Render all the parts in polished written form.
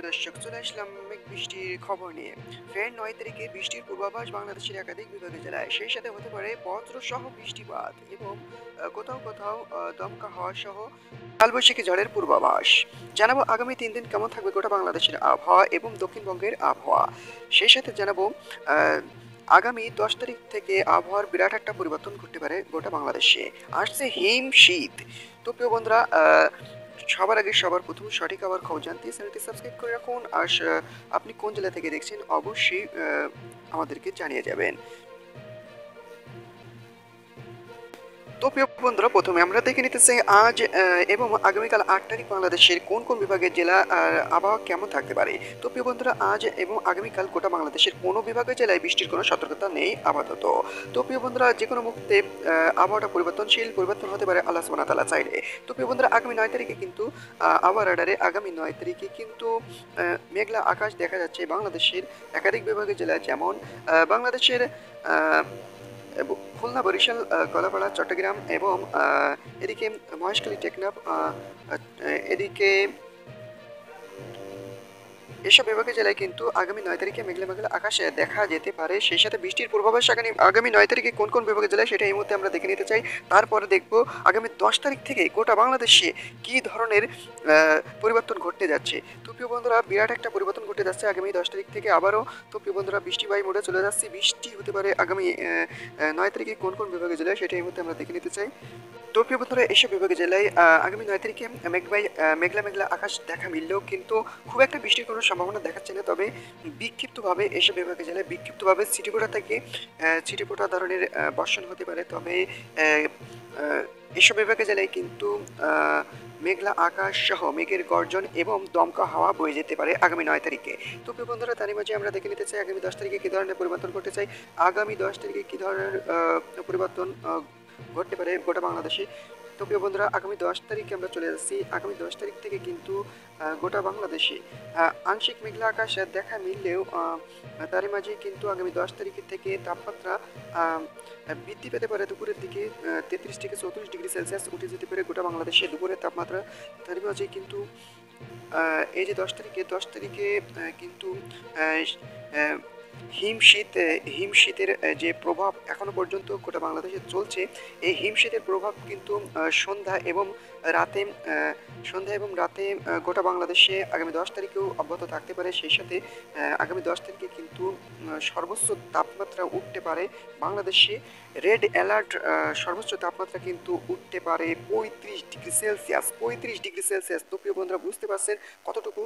দর্শক, চলে আসলাম মেঘ বৃষ্টির খবর নিয়ে। ফের ৯ তারিখে বৃষ্টির পূর্বাভাস বাংলাদেশের একাধিক বিভাগে জেলায়। সেই সাথে হতে পারে বজ্রসহ বৃষ্টিপাত এবং কোথাও কোথাও দমকা হাওয়া সহ কালবৈশাখী ঝড়ের পূর্বাভাস। জানাবো আগামী ৩ দিন কেমন থাকবে গোটা বাংলাদেশের আবহাওয়া এবং দক্ষিণবঙ্গের আবহাওয়া। সেই সাথে জানাবো আহ, আগামী ১০ তারিখ থেকে আবহাওয়ার বিরাট একটা পরিবর্তন ঘটতে পারে গোটা বাংলাদেশে। আসছে হিম শীত। তো প্রিয় বন্ধুরা, সবার আগে সবার প্রথম সঠিক আবার খবর জানতে চ্যানেলটি সাবস্ক্রাইব করে রাখুন। আর আপনি কোন জেলা থেকে দেখছেন অবশ্যই আমাদেরকে জানিয়ে যাবেন। তো প্রিয় বন্ধুরা, প্রথমে আমরা দেখে নিতে চাই আজ এবং আগামীকাল ৮ তারিখ বাংলাদেশের কোন কোন বিভাগের জেলা আবহাওয়া কেমন থাকতে পারে। তো প্রিয় বন্ধুরা, আজ এবং আগামীকাল গোটা বাংলাদেশের কোনো বিভাগের জেলায় বৃষ্টির কোনো সতর্কতা নেই আপাতত। তো প্রিয় বন্ধুরা, যে কোনো মুহূর্তে আবহাওয়াটা পরিবর্তন হতে পারে আল্লাহ সুবহানাহু ওয়া তাআলা চাইলে। তো প্রিয় বন্ধুরা, আগামী ৯ তারিখে কিন্তু আবহাওয়া রাডারে আগামী ৯ তারিখে কিন্তু মেঘলা আকাশ দেখা যাচ্ছে বাংলাদেশের একাধিক বিভাগের জেলায়, যেমন বাংলাদেশের খুলনা, বরিশাল, কলাপাড়া, চট্টগ্রাম এবং এদিকে মহেশখালী, টেকনাফ, এদিকে এসব বিভাগের জেলায় কিন্তু আগামী ৯ তারিখে মেঘলা মেঘলা আকাশে দেখা যেতে পারে। সেই সাথে বৃষ্টির পূর্বাভাস আগামী ৯ তারিখে কোন কোন বিভাগের জেলায় সেটা এই মুহূর্তে আমরা দেখে নিতে চাই। তারপরে দেখব আগামী ১০ তারিখ থেকে গোটা বাংলাদেশে কী ধরনের পরিবর্তন ঘটতে যাচ্ছে। তো প্রিয় বন্ধুরা, বিরাট একটা পরিবর্তন ঘটতে যাচ্ছে আগামী 10 তারিখ থেকে আবারও। তো প্রিয় বন্ধুরা, বৃষ্টিবাহী মোডে চলে যাচ্ছি। বৃষ্টি হতে পারে আগামী ৯ তারিখে কোন কোন বিভাগের জেলায় সেটা এই মুহূর্তে আমরা দেখে নিতে চাই। তো প্রিয় বন্ধুরা, এসব বিভাগের জেলায় আগামী ৯ তারিখে মেঘলা মেঘলা আকাশ দেখা মিললেও কিন্তু খুব একটা বৃষ্টির কোনো সম্ভাবনা দেখাচ্ছে না। তবে বিক্ষিপ্তভাবে এসব বিভাগের জেলায় বিক্ষিপ্তভাবে ছিটেফোঁটা থেকে ছিটেফোঁটা ধরনের বর্ষণ হতে পারে। তবে আহ, আহ, এসব বিভাগের জেলায় কিন্তু মেঘলা আকাশ সহ মেঘের গর্জন এবং দমকা হাওয়া বয়ে যেতে পারে আগামী ৯ তারিখে। তো প্রিয় বন্ধুরা, তারই মাঝে আমরা দেখে নিতে চাই আগামী ১০ তারিখে কী ধরনের পরিবর্তন করতে চাই। আগামী ১০ তারিখে কী ধরনের পরিবর্তন ঘটতে পারে গোটা বাংলাদেশে। তো প্রিয় বন্ধুরা, আগামী ১০ তারিখে আমরা চলে যাচ্ছি। আগামী ১০ তারিখ থেকে কিন্তু গোটা বাংলাদেশে আংশিক মেঘলা আকাশ দেখা মিললেও তারই মাঝে কিন্তু আগামী ১০ তারিখের থেকে তাপমাত্রা আহ, বৃদ্ধি পেতে পারে। দুপুরের দিকে ৩৩ থেকে ৩৪ ডিগ্রি সেলসিয়াস উঠে যেতে পারে গোটা বাংলাদেশে দুপুরের তাপমাত্রা। তারই মাঝে কিন্তু এই যে ১০ তারিখে কিন্তু আহ, আহ, হিমশীতের যে প্রভাব এখনো পর্যন্ত গোটা বাংলাদেশে চলছে। এই হিমশীতের প্রভাব কিন্তু রাতে সন্ধ্যা এবং রাতে গোটা বাংলাদেশে আগামী ১০ তারিখেও অব্যাহত থাকতে পারে। সেই সাথে আগামী ১০ তারিখে কিন্তু সর্বোচ্চ তাপমাত্রা উঠতে পারে বাংলাদেশে। রেড অ্যালার্ট, সর্বোচ্চ তাপমাত্রা কিন্তু উঠতে পারে ৩৫ ডিগ্রি সেলসিয়াস। তো প্রিয় বন্ধুরা, বুঝতে পারছেন কতটুকু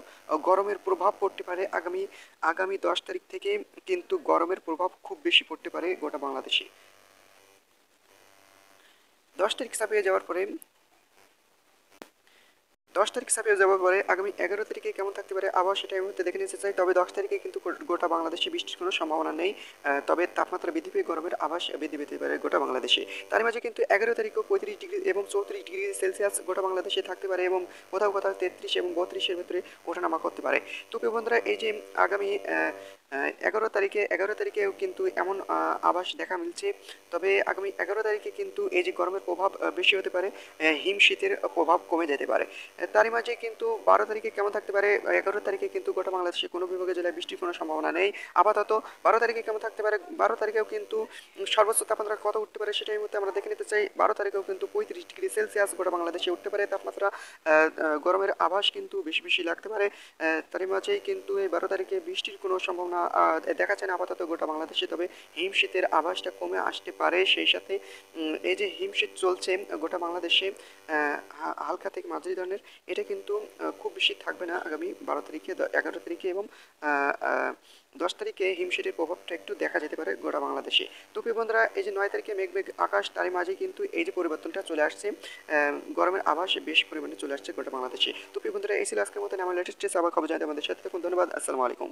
গরমের প্রভাব পড়তে পারে। আগামী আগামী ১০ তারিখ থেকে কিন্তু গরমের প্রভাব খুব বেশি পড়তে পারে গোটা বাংলাদেশে। ১০ তারিখ ছাপিয়ে যাওয়ার পরে ১০ তারিখ ছাপিয়ে যাওয়ার পরে আগামী ১১ তারিখে কেমন থাকতে পারে আবহাওয়া সেটা এই মুহূর্তে দেখে নিতে চাই। তবে ১০ তারিখে কিন্তু গোটা বাংলাদেশে বৃষ্টির কোনো সম্ভাবনা নেই। তবে তাপমাত্রা বৃদ্ধি পেয়ে গরমের আভাস বৃদ্ধি পেতে পারে গোটা বাংলাদেশে। তার মাঝে কিন্তু ১১ তারিখেও ৩৫ ডিগ্রি এবং ৩৪ ডিগ্রি সেলসিয়াস গোটা বাংলাদেশে থাকতে পারে এবং কোথাও কোথাও ৩৩ এবং ৩২-এর ভেতরে ওঠানামা করতে পারে। তো প্রিয় বন্ধুরা, এই যে আগামী ১১ তারিখেও কিন্তু এমন আভাস দেখা মিলছে। তবে আগামী ১১ তারিখে কিন্তু এই যে গরমের প্রভাব বেশি হতে পারে, হিমশীতের প্রভাব কমে যেতে পারে। তারই মাঝে কিন্তু ১২ তারিখে কেমন থাকতে পারে। ১১ তারিখে কিন্তু গোটা বাংলাদেশে কোনো বিভাগের জেলায় বৃষ্টির কোনো সম্ভাবনা নেই আপাতত। ১২ তারিখে কেমন থাকতে পারে, ১২ তারিখেও কিন্তু সর্বোচ্চ তাপমাত্রা কত উঠতে পারে সেটা এই মুহূর্তে আমরা দেখে নিতে চাই। ১২ তারিখেও কিন্তু ৩৫ ডিগ্রি সেলসিয়াস গোটা বাংলাদেশে উঠতে পারে তাপমাত্রা। গরমের আভাস কিন্তু বেশি বেশি লাগতে পারে। তারই মাঝেই কিন্তু এই ১২ তারিখে বৃষ্টির কোনো সম্ভাবনা দেখা যায় না আপাতত গোটা বাংলাদেশে। তবে হিমশীতের আভাসটা কমে আসতে পারে। সেই সাথে এই যে হিমশীত চলছে গোটা বাংলাদেশে হালকা থেকে মাঝারি ধরনের, এটা কিন্তু খুব বেশি থাকবে না আগামী ১২ তারিখে, ১১ তারিখে এবং ১০ তারিখে হিমশীতের প্রভাবটা একটু দেখা যেতে পারে গোটা বাংলাদেশে। তো প্রিয় বন্ধুরা, এই যে ৯ তারিখে মেঘ আকাশ, তারই মাঝে কিন্তু এই যে পরিবর্তনটা চলে আসছে, গরমের আভাস বেশি পরিমাণে চলে আসছে গোটা বাংলাদেশে। তো প্রিয় বন্ধুরা, এই ছিল আজকের মতন আমার লেটেস্ট আবার খবর জানাতে আমাদের সাথে থাকুন। ধন্যবাদ। আসসালামু আলাইকুম।